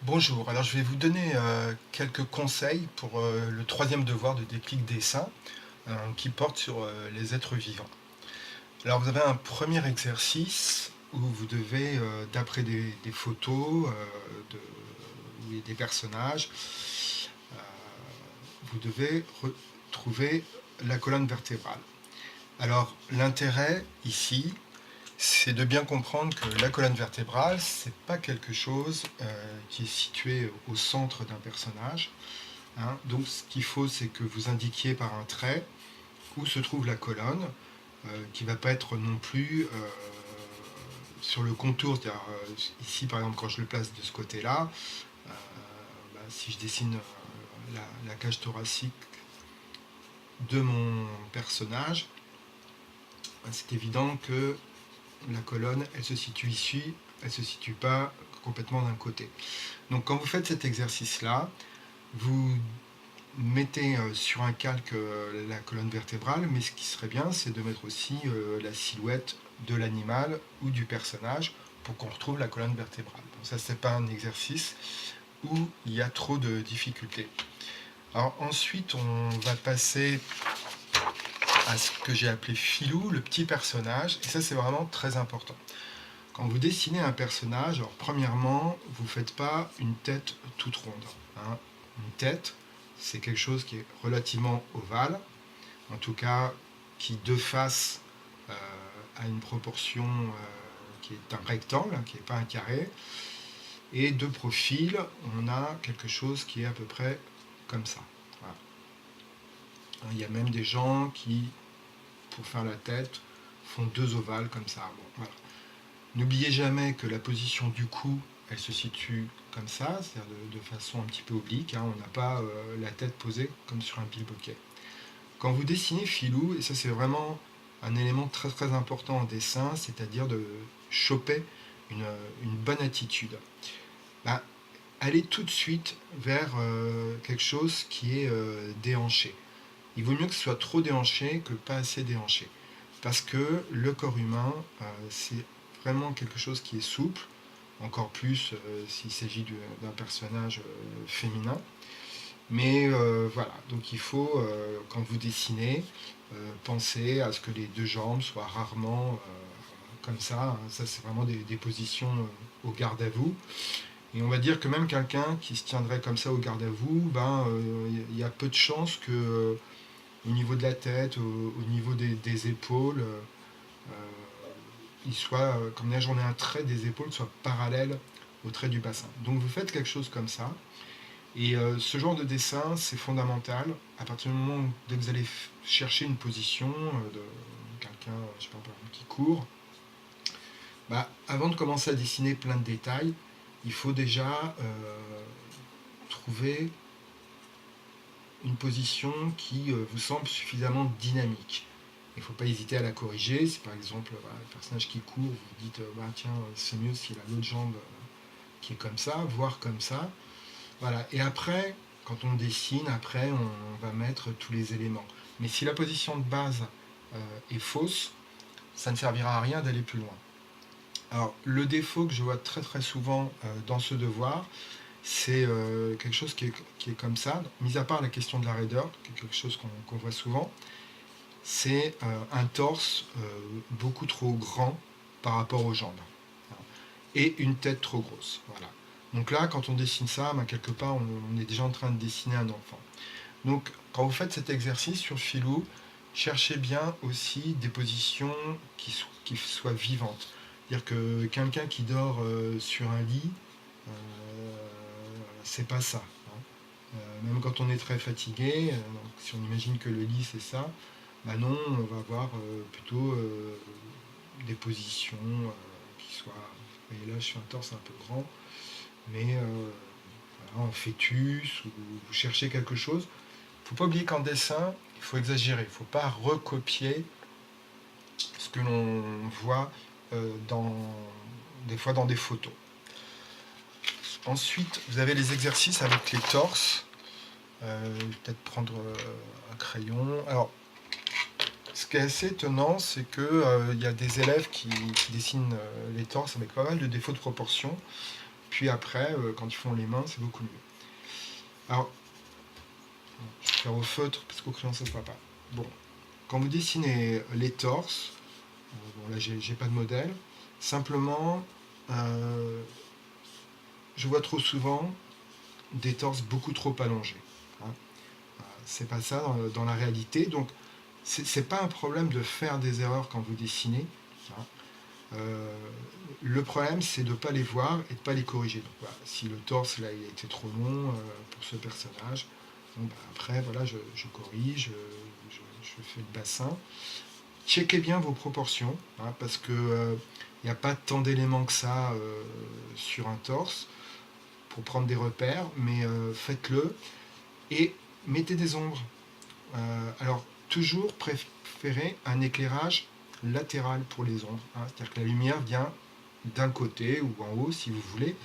Bonjour, alors je vais vous donner quelques conseils pour le troisième devoir de déclic dessin qui porte sur les êtres vivants. Alors vous avez un premier exercice où vous devez, d'après des photos où il y a des personnages, euh, vous devez retrouver la colonne vertébrale. Alors l'intérêt ici, c'est de bien comprendre que la colonne vertébrale, c'est pas quelque chose qui est situé au centre d'un personnage. Hein. Donc ce qu'il faut, c'est que vous indiquiez par un trait où se trouve la colonne, qui ne va pas être non plus sur le contour. C'est-à-dire, ici, par exemple, quand je le place de ce côté-là, si je dessine la cage thoracique de mon personnage, c'est évident que la colonne, elle se situe ici, elle ne se situe pas complètement d'un côté. Donc quand vous faites cet exercice-là, vous mettez sur un calque la colonne vertébrale, mais ce qui serait bien, c'est de mettre aussi la silhouette de l'animal ou du personnage pour qu'on retrouve la colonne vertébrale. Donc ça, c'est pas un exercice où il y a trop de difficultés. Alors ensuite, on va passer à ce que j'ai appelé filou, le petit personnage, et ça, c'est vraiment très important. Quand vous dessinez un personnage, alors premièrement, vous ne faites pas une tête toute ronde. Hein. Une tête, c'est quelque chose qui est relativement ovale, en tout cas qui de face a une proportion qui est un rectangle, qui n'est pas un carré, et de profil, on a quelque chose qui est à peu près comme ça. Voilà. Il y a même des gens qui, pour faire la tête, font deux ovales comme ça. Bon, voilà. N'oubliez jamais que la position du cou, elle se situe comme ça, c'est-à-dire de façon un petit peu oblique. Hein, on n'a pas la tête posée comme sur un bilboquet. Quand vous dessinez filou, et ça c'est vraiment un élément très très important en dessin, c'est-à-dire de choper une bonne attitude. Bah, allez tout de suite vers quelque chose qui est déhanché. Il vaut mieux que ce soit trop déhanché que pas assez déhanché. Parce que le corps humain, c'est vraiment quelque chose qui est souple, encore plus s'il s'agit d'un personnage féminin. Mais voilà, donc il faut, quand vous dessinez, penser à ce que les deux jambes soient rarement comme ça. Hein. Ça, c'est vraiment des positions au garde à vous. Et on va dire que même quelqu'un qui se tiendrait comme ça au garde à vous, ben, y a peu de chances que au niveau de la tête, au niveau des épaules, il soit, comme la journée un trait des épaules soit parallèle au trait du bassin. Donc vous faites quelque chose comme ça. Et ce genre de dessin, c'est fondamental. À partir du moment où dès que vous allez chercher une position de quelqu'un, je sais pas, par exemple, qui court, bah, avant de commencer à dessiner plein de détails, il faut déjà trouver une position qui vous semble suffisamment dynamique. Il ne faut pas hésiter à la corriger. Si par exemple un personnage qui court, vous dites bah, tiens, c'est mieux s'il a l'autre jambe qui est comme ça, voire comme ça. Voilà. Et après, quand on dessine, après, on va mettre tous les éléments. Mais si la position de base est fausse, ça ne servira à rien d'aller plus loin. Alors, le défaut que je vois très très souvent dans ce devoir, c'est quelque chose qui est comme ça, mis à part la question de la raideur, qui est quelque chose qu'on voit souvent, c'est un torse beaucoup trop grand par rapport aux jambes et une tête trop grosse. Voilà. Donc là, quand on dessine ça, ben, quelque part, on est déjà en train de dessiner un enfant. Donc, quand vous faites cet exercice sur filou, cherchez bien aussi des positions qui soient vivantes. C'est-à-dire que quelqu'un qui dort sur un lit, euh, c'est pas ça. Hein. Même quand on est très fatigué, donc si on imagine que le lit c'est ça, bah non, on va avoir plutôt des positions qui soient. Vous voyez là, je fais un torse un peu grand, mais voilà, en fœtus, ou vous cherchez quelque chose. Il ne faut pas oublier qu'en dessin, il faut exagérer, il ne faut pas recopier ce que l'on voit des fois dans des photos. Ensuite, vous avez les exercices avec les torses. Je vais peut-être prendre un crayon. Alors, ce qui est assez étonnant, c'est qu'il y a des élèves qui dessinent les torses avec pas mal de défauts de proportion. puis après, quand ils font les mains, c'est beaucoup mieux. Alors, je vais faire au feutre parce qu'au crayon ça ne se voit pas. Bon, quand vous dessinez les torses, bon là j'ai pas de modèle, simplement, je vois trop souvent des torses beaucoup trop allongés. Hein. C'est pas ça dans la réalité, donc c'est pas un problème de faire des erreurs quand vous dessinez. Hein. Le problème, c'est de ne pas les voir et de ne pas les corriger. Donc, voilà, si le torse là, il a été trop long pour ce personnage, bon, bah, après voilà, je corrige, je fais le bassin. Checkez bien vos proportions, hein, parce que il n'y a pas tant d'éléments que ça sur un torse pour prendre des repères, mais faites-le et mettez des ombres. Alors, toujours préférez un éclairage latéral pour les ombres, hein, c'est-à-dire que la lumière vient d'un côté ou en haut si vous voulez,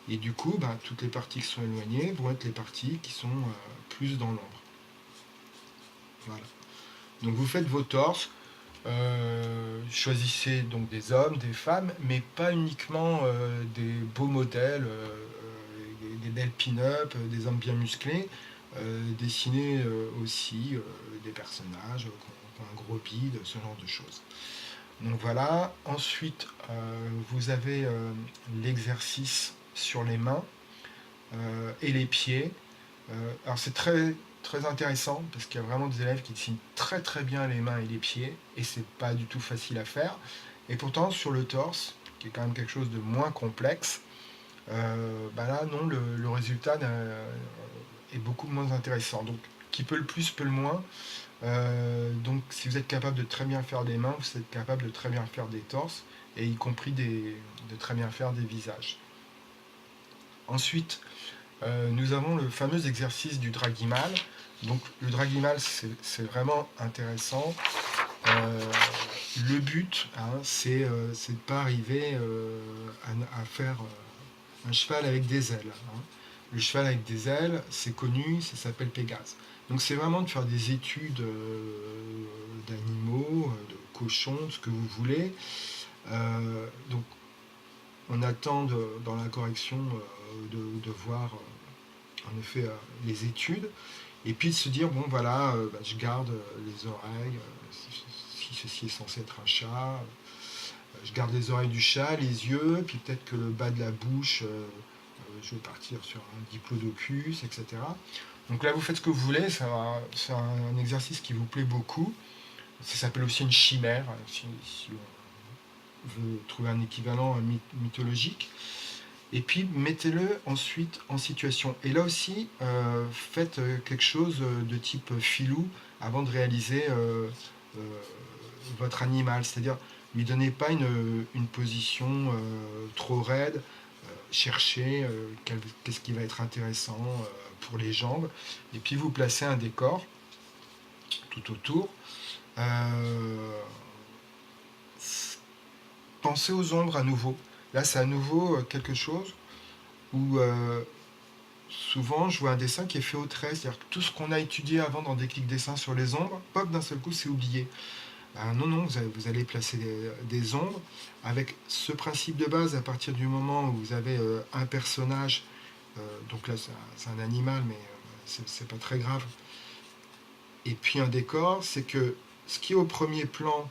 et du coup, ben, toutes les parties qui sont éloignées vont être les parties qui sont plus dans l'ombre. Voilà. Donc vous faites vos torses, choisissez donc des hommes, des femmes, mais pas uniquement des beaux modèles, des belles pin-up, des hommes bien musclés. Dessinez aussi des personnages qui ont un gros bide, ce genre de choses. Donc voilà, ensuite vous avez l'exercice sur les mains et les pieds. Alors c'est très intéressant parce qu'il y a vraiment des élèves qui dessinent très très bien les mains et les pieds et c'est pas du tout facile à faire. Et pourtant sur le torse, qui est quand même quelque chose de moins complexe, bah là non, le résultat est beaucoup moins intéressant. Donc qui peut le plus peut le moins. Donc si vous êtes capable de très bien faire des mains, vous êtes capable de très bien faire des torses, et y compris de très bien faire des visages. Ensuite, nous avons le fameux exercice du dragimal. Donc le dragimal, c'est vraiment intéressant. Le but, hein, c'est de ne pas arriver à faire un cheval avec des ailes. Hein. Le cheval avec des ailes, c'est connu, ça s'appelle Pégase. Donc c'est vraiment de faire des études d'animaux, de cochons, de ce que vous voulez. Donc on attend dans la correction de voir en effet les études, et puis de se dire, bon voilà, bah, je garde les oreilles, si ceci est censé être un chat, je garde les oreilles du chat, les yeux, puis peut-être que le bas de la bouche, je vais partir sur un diplodocus, etc. Donc là, vous faites ce que vous voulez, c'est un exercice qui vous plaît beaucoup. Ça s'appelle aussi une chimère, si on veut trouver un équivalent mythologique. Et puis, mettez-le ensuite en situation. Et là aussi, faites quelque chose de type filou avant de réaliser votre animal. C'est-à-dire, lui donnez pas une position trop raide. Cherchez qu'est-ce qui va être intéressant pour les jambes. Et puis, vous placez un décor tout autour. Pensez aux ombres à nouveau. Là, c'est à nouveau quelque chose où souvent je vois un dessin qui est fait au trait, c'est-à-dire que tout ce qu'on a étudié avant dans des clics dessins sur les ombres, pop, d'un seul coup c'est oublié. Non, vous allez placer des ombres avec ce principe de base à partir du moment où vous avez un personnage, donc là c'est un animal, mais c'est pas très grave, et puis un décor, c'est que ce qui est au premier plan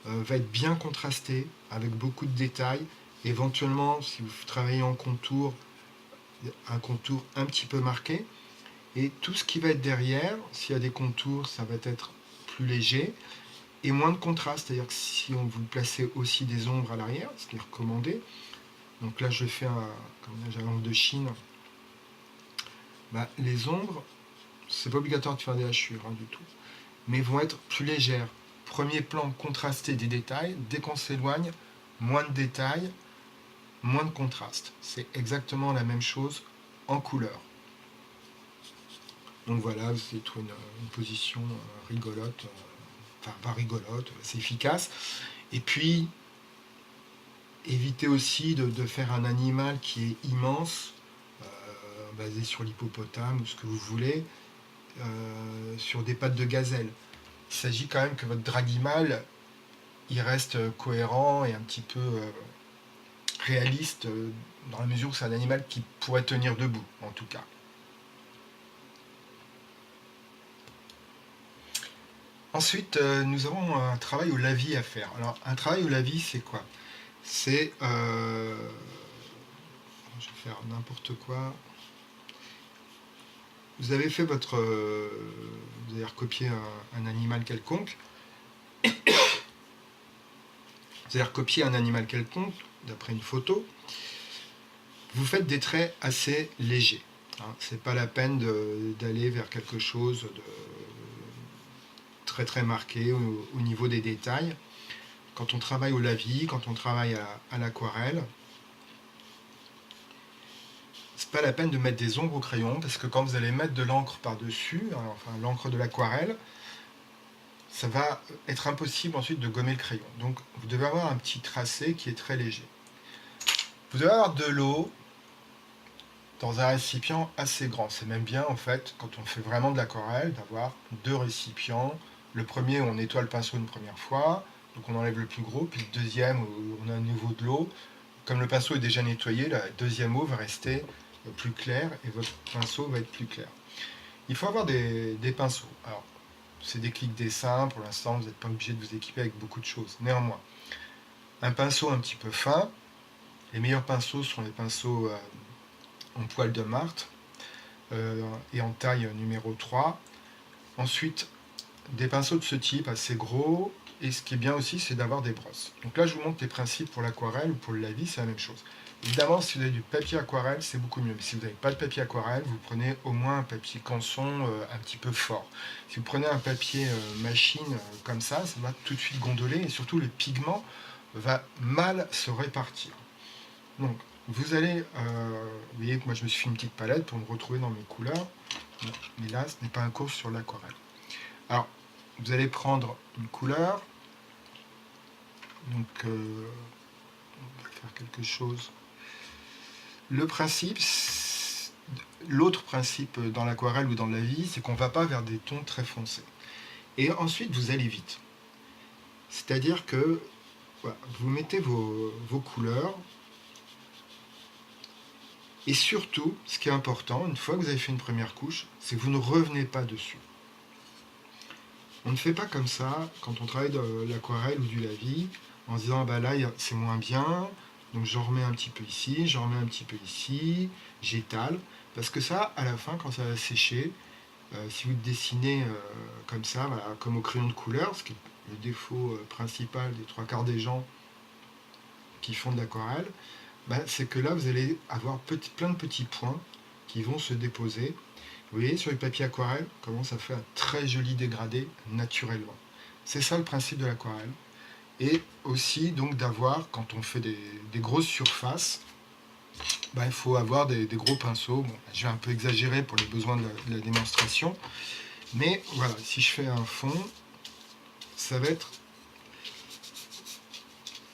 va être bien contrasté, avec beaucoup de détails. Éventuellement, si vous travaillez en contour, un contour un petit peu marqué. Et tout ce qui va être derrière, s'il y a des contours, ça va être plus léger et moins de contraste. C'est-à-dire que si on vous placez aussi des ombres à l'arrière, ce qui est recommandé, donc là je fais un langue de Chine, bah, les ombres, c'est pas obligatoire de faire des hachures hein, du tout, mais vont être plus légères. Premier plan contrasté des détails, dès qu'on s'éloigne, moins de détails, moins de contraste. C'est exactement la même chose en couleur. Donc voilà, c'est une position rigolote, enfin pas rigolote, c'est efficace. Et puis, évitez aussi de faire un animal qui est immense, basé sur l'hippopotame ou ce que vous voulez, sur des pattes de gazelle. Il s'agit quand même que votre dragimal, il reste cohérent et un petit peu réaliste dans la mesure où c'est un animal qui pourrait tenir debout, en tout cas. Ensuite, nous avons un travail au lavis à faire. Alors, un travail au lavis, c'est quoi? C'est... je vais faire n'importe quoi. Vous avez fait votre... vous avez recopié un animal quelconque. Vous avez recopié un animal quelconque, d'après une photo. Vous faites des traits assez légers. Hein. C'est pas la peine d'aller vers quelque chose de très très marqué au niveau des détails. Quand on travaille au lavis, quand on travaille à l'aquarelle, c'est pas la peine de mettre des ombres au crayon, parce que quand vous allez mettre de l'encre par-dessus, enfin l'encre de l'aquarelle, ça va être impossible ensuite de gommer le crayon. Donc vous devez avoir un petit tracé qui est très léger. Vous devez avoir de l'eau dans un récipient assez grand. C'est même bien en fait, quand on fait vraiment de l'aquarelle, d'avoir 2 récipients. Le premier, on nettoie le pinceau une première fois, donc on enlève le plus gros, puis le deuxième, où on a à nouveau de l'eau. Comme le pinceau est déjà nettoyé, la deuxième eau va rester plus claire et votre pinceau va être plus clair. Il faut avoir des pinceaux. Alors, c'est des clics dessins, pour l'instant vous n'êtes pas obligé de vous équiper avec beaucoup de choses. Néanmoins, un pinceau un petit peu fin, les meilleurs pinceaux sont les pinceaux en poil de martre et en taille numéro 3. Ensuite, des pinceaux de ce type assez gros, et ce qui est bien aussi, c'est d'avoir des brosses. Donc là, je vous montre les principes pour l'aquarelle ou pour le lavis, c'est la même chose. Évidemment, si vous avez du papier aquarelle, c'est beaucoup mieux. Mais si vous n'avez pas de papier aquarelle, vous prenez au moins un papier canson un petit peu fort. Si vous prenez un papier machine comme ça va tout de suite gondoler, et surtout le pigment va mal se répartir. Donc, vous allez, vous voyez que moi je me suis fait une petite palette pour me retrouver dans mes couleurs, mais là, ce n'est pas un cours sur l'aquarelle. Alors, vous allez prendre une couleur, donc on va faire quelque chose. Le principe, l'autre principe dans l'aquarelle ou dans la vie, c'est qu'on ne va pas vers des tons très foncés. Et ensuite, vous allez vite. C'est-à-dire que voilà, vous mettez vos couleurs, et surtout, ce qui est important, une fois que vous avez fait une première couche, c'est que vous ne revenez pas dessus. On ne fait pas comme ça quand on travaille de l'aquarelle ou du lavis, en se disant bah là c'est moins bien, donc j'en remets un petit peu ici, j'en remets un petit peu ici, j'étale, parce que ça, à la fin, quand ça va sécher, si vous dessinez comme ça, voilà, comme au crayon de couleur, ce qui est le défaut principal des 3/4 des gens qui font de l'aquarelle, bah, c'est que là vous allez avoir plein de petits points qui vont se déposer. Vous voyez sur le papier aquarelle comment ça fait un très joli dégradé naturellement. C'est ça le principe de l'aquarelle. Et aussi donc d'avoir, quand on fait des grosses surfaces, bah, il faut avoir des gros pinceaux. Bon, je vais un peu exagérer pour les besoins de la démonstration. Mais voilà, si je fais un fond, ça va être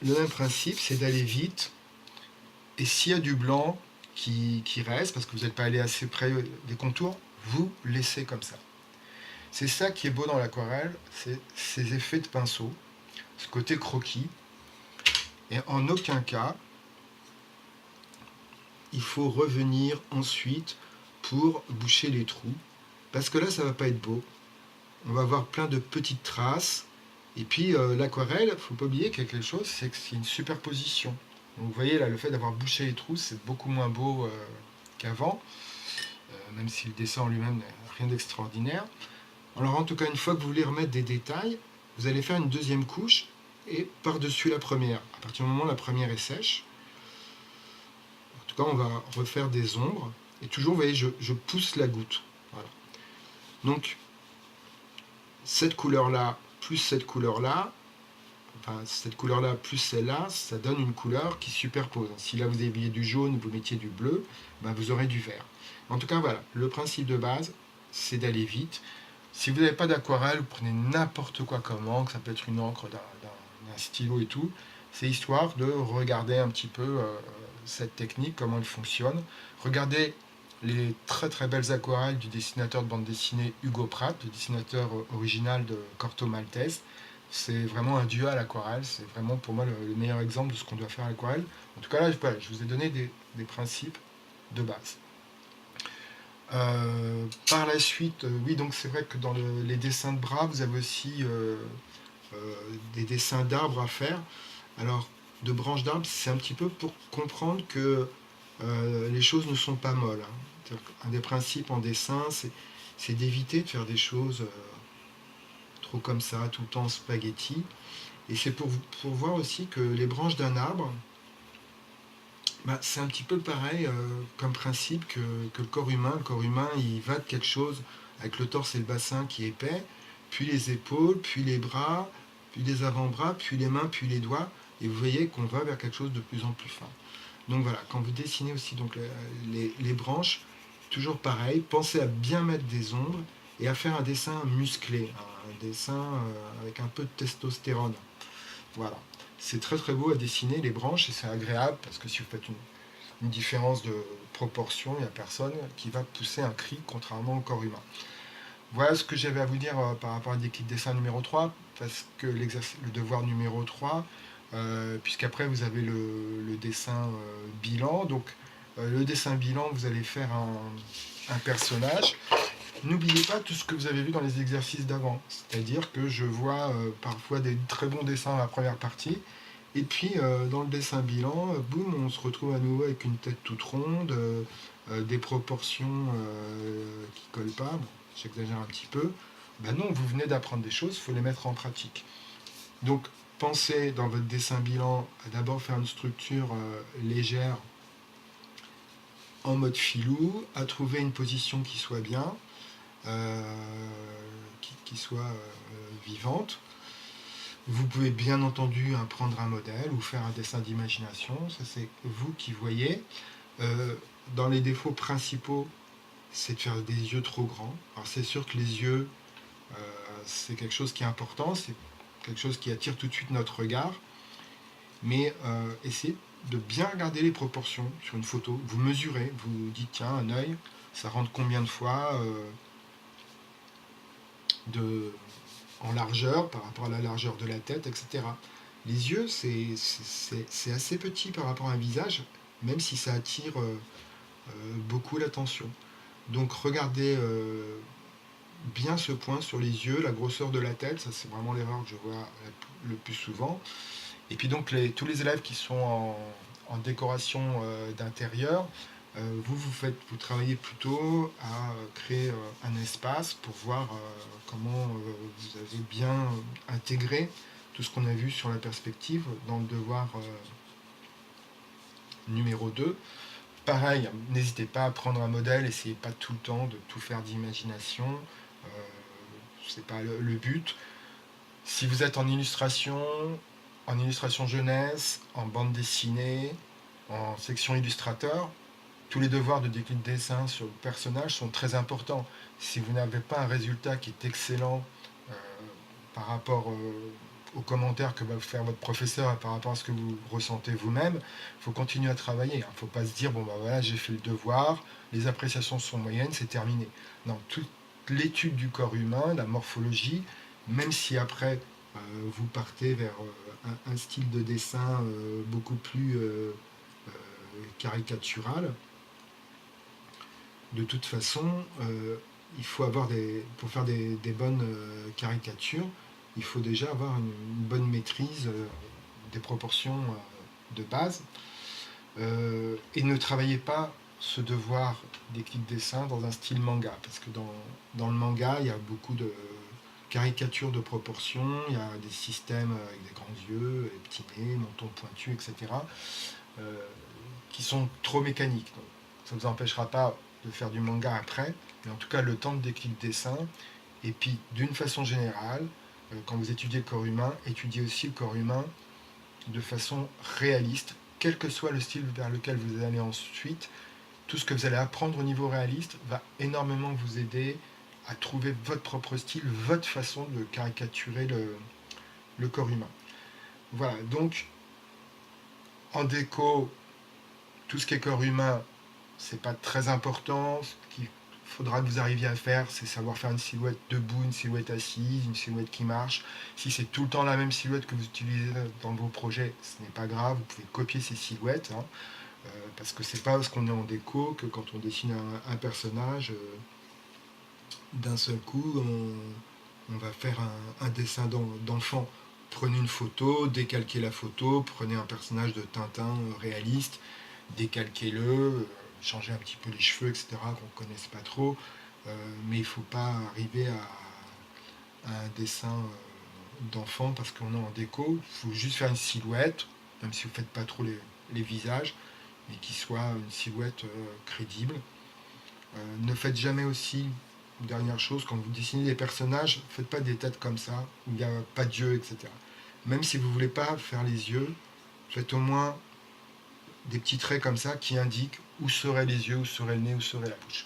le même principe, c'est d'aller vite. Et s'il y a du blanc qui reste, parce que vous n'êtes pas allé assez près des contours, vous laissez comme ça. C'est ça qui est beau dans l'aquarelle, c'est ces effets de pinceau, ce côté croquis. Et en aucun cas, il faut revenir ensuite pour boucher les trous, parce que là, ça ne va pas être beau. On va avoir plein de petites traces. Et puis l'aquarelle, il ne faut pas oublier qu'il y a quelque chose, c'est que c'est une superposition. Donc, vous voyez là, le fait d'avoir bouché les trous, c'est beaucoup moins beau qu'avant, même si le dessin en lui-même n'est rien d'extraordinaire. Alors en tout cas, une fois que vous voulez remettre des détails, vous allez faire une deuxième couche et par-dessus la première. À partir du moment où la première est sèche, en tout cas, on va refaire des ombres. Et toujours, vous voyez, je pousse la goutte. Voilà. Donc, cette couleur-là plus cette couleur-là, enfin cette couleur-là plus celle-là, ça donne une couleur qui superpose. Si là vous aviez du jaune, vous mettiez du bleu, ben vous aurez du vert. En tout cas, voilà, le principe de base, c'est d'aller vite. Si vous n'avez pas d'aquarelle, vous prenez n'importe quoi comme encre, ça peut être une encre d'un stylo et tout. C'est histoire de regarder un petit peu cette technique, comment elle fonctionne. Regardez les très très belles aquarelles du dessinateur de bande dessinée Hugo Pratt, le dessinateur original de Corto Maltese. C'est vraiment un dieu à l'aquarelle, c'est vraiment pour moi le meilleur exemple de ce qu'on doit faire à l'aquarelle. En tout cas là, voilà, je vous ai donné des principes de base. Par la suite, oui, donc c'est vrai que dans les dessins de bras, vous avez aussi des dessins d'arbres à faire. Alors, de branches d'arbres, c'est un petit peu pour comprendre que les choses ne sont pas molles, hein. Un des principes en dessin, c'est d'éviter de faire des choses trop comme ça, tout le temps en spaghetti. Et c'est pour voir aussi que les branches d'un arbre, bah, c'est un petit peu pareil comme principe que le corps humain. Le corps humain, il va de quelque chose avec le torse et le bassin qui est épais, puis les épaules, puis les bras, puis les avant-bras, puis les mains, puis les doigts. Et vous voyez qu'on va vers quelque chose de plus en plus fin. Donc voilà, quand vous dessinez aussi donc les branches, toujours pareil, pensez à bien mettre des ombres et à faire un dessin musclé, un dessin avec un peu de testostérone. Voilà. C'est très très beau à dessiner les branches et c'est agréable parce que si vous faites une différence de proportion, il n'y a personne qui va pousser un cri contrairement au corps humain. Voilà ce que j'avais à vous dire par rapport à Déclic Dessin numéro 3 parce que le devoir numéro 3, puisqu'après vous avez le dessin bilan. Donc le dessin bilan, vous allez faire un personnage. N'oubliez pas tout ce que vous avez vu dans les exercices d'avant. C'est-à-dire que je vois parfois des très bons dessins dans la première partie. Et puis dans le dessin bilan, boum, on se retrouve à nouveau avec une tête toute ronde, des proportions qui collent pas. Bon, j'exagère un petit peu. Ben non, vous venez d'apprendre des choses, il faut les mettre en pratique. Donc pensez dans votre dessin bilan à d'abord faire une structure légère en mode filou, à trouver une position qui soit bien, qui soit vivante. Vous pouvez bien entendu prendre un modèle ou faire un dessin d'imagination, ça c'est vous qui voyez. Dans les défauts principaux, c'est de faire des yeux trop grands. Alors c'est sûr que les yeux, c'est quelque chose qui est important, c'est quelque chose qui attire tout de suite notre regard, mais essayez de bien regarder les proportions sur une photo. Vous mesurez, vous dites tiens, un œil, ça rentre combien de fois de, en largeur par rapport à la largeur de la tête, etc. Les yeux, c'est assez petit par rapport à un visage, même si ça attire beaucoup l'attention. Donc regardez bien ce point sur les yeux, la grosseur de la tête, ça c'est vraiment l'erreur que je vois le plus souvent. Et puis donc tous les élèves qui sont en décoration d'intérieur, vous travaillez plutôt à créer un espace pour voir comment vous avez bien intégré tout ce qu'on a vu sur la perspective dans le devoir numéro 2. Pareil, n'hésitez pas à prendre un modèle, essayez pas tout le temps de tout faire d'imagination, euh, c'est pas le but. Si vous êtes en illustration jeunesse, en bande dessinée, en section illustrateur, tous les devoirs de déclic dessin sur le personnage sont très importants. Si vous n'avez pas un résultat qui est excellent euh, par rapport aux commentaires que va vous faire votre professeur et par rapport à ce que vous ressentez vous-même, il faut continuer à travailler. Il ne faut pas se dire, bon ben voilà, j'ai fait le devoir, les appréciations sont moyennes, c'est terminé. Non, toute l'étude du corps humain, la morphologie, même si après vous partez vers un style de dessin beaucoup plus caricatural, de toute façon, il faut avoir pour faire des bonnes caricatures, il faut déjà avoir une bonne maîtrise des proportions de base. Et ne travaillez pas ce devoir d'équipe dessin dans un style manga, parce que dans le manga, il y a beaucoup de caricatures de proportions, il y a des systèmes avec des grands yeux, des petits nez, menton pointu, etc., euh, qui sont trop mécaniques. Donc, ça ne vous empêchera pas de faire du manga après, mais en tout cas le temps de déclic dessin. Et puis d'une façon générale, quand vous étudiez le corps humain, étudiez aussi le corps humain de façon réaliste, quel que soit le style vers lequel vous allez ensuite. Tout ce que vous allez apprendre au niveau réaliste va énormément vous aider à trouver votre propre style, votre façon de caricaturer le corps humain. Voilà, donc en déco, tout ce qui est corps humain, c'est pas très important. Ce qu'il faudra que vous arriviez à faire, c'est savoir faire une silhouette debout, une silhouette assise, une silhouette qui marche. Si c'est tout le temps la même silhouette que vous utilisez dans vos projets, ce n'est pas grave, vous pouvez copier ces silhouettes, hein, parce que c'est pas parce qu'on est en déco que quand on dessine un personnage, d'un seul coup, on va faire un dessin d'enfant. Prenez une photo, décalquez la photo, prenez un personnage de Tintin réaliste, décalquez-le, changez un petit peu les cheveux, etc., qu'on ne connaisse pas trop, mais il ne faut pas arriver à un dessin d'enfant parce qu'on est en déco. Il faut juste faire une silhouette, même si vous ne faites pas trop les visages, mais qui soit une silhouette crédible. Ne faites jamais aussi, dernière chose, quand vous dessinez des personnages, ne faites pas des têtes comme ça, où il n'y a pas d'yeux, etc. Même si vous ne voulez pas faire les yeux, faites au moins des petits traits comme ça qui indiquent où seraient les yeux, où serait le nez, où serait la bouche.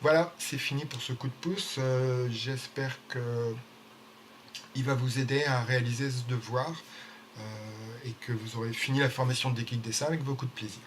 Voilà, c'est fini pour ce coup de pouce. J'espère qu'il va vous aider à réaliser ce devoir et que vous aurez fini la formation de Déclic Dessin avec beaucoup de plaisir.